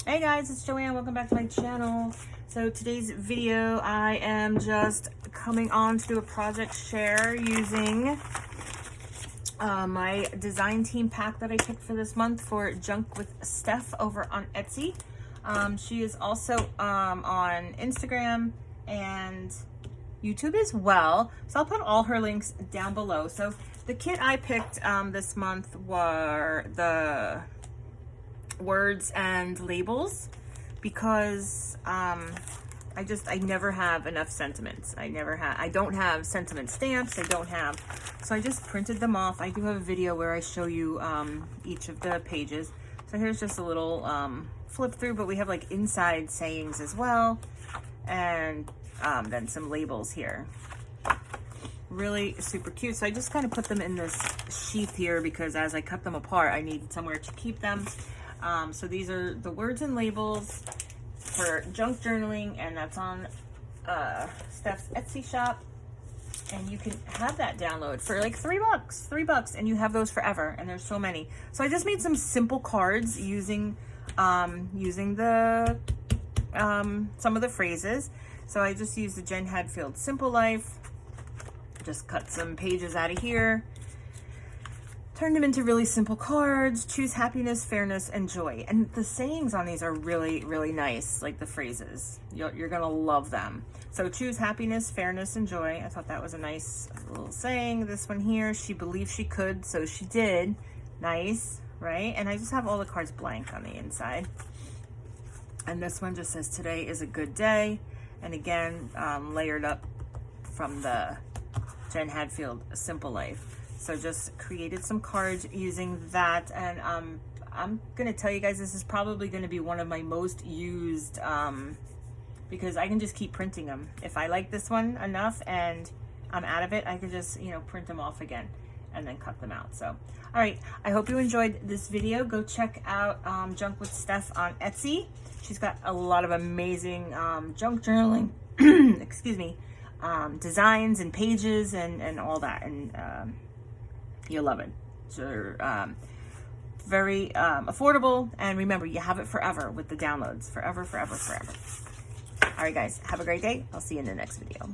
Hey guys, it's Joanne. Welcome back to my channel. So today's video, I am just coming on to do a project share using my design team pack that I picked for this month for Junk with Steph over on Etsy. She is also on Instagram and YouTube as well. So I'll put all her links down below. So the kit I picked this month were the words and labels because I never have enough sentiments. I don't have sentiment stamps. So I just printed them off. I do have a video where I show you each of the pages. So here's just a little flip through, but we have like inside sayings as well, and then some labels here. Really super cute. So I just kind of put them in this sheath here because as I cut them apart, I need somewhere to keep them. So these are the words and labels for junk journaling, and that's on Steph's Etsy shop. And you can have that download for like $3, and you have those forever. And there's so many. So I just made some simple cards using the some of the phrases. So I just used the Jen Hadfield Simple Life. Just cut some pages out of here. Turned them into really simple cards. Choose happiness, fairness, and joy. And the sayings on these are really, really nice, like the phrases. You're gonna love them. So choose happiness, fairness, and joy. I thought that was a nice little saying. This one here, she believed she could, so she did. Nice, right? And I just have all the cards blank on the inside. And this one just says, today is a good day. And again, layered up from the Jen Hadfield Simple Life. So just created some cards using that, and I'm gonna tell you guys, this is probably gonna be one of my most used because I can just keep printing them. If I like this one enough and I'm out of it, I can just, print them off again and then cut them out. So, all right, I hope you enjoyed this video. Go check out Junk with Steph on Etsy. She's got a lot of amazing junk journaling, excuse me, designs and pages and all that, and you'll love it. So very affordable, and remember, you have it forever with the downloads. Forever, forever, forever. All right, guys, have a great day. I'll see you in the next video.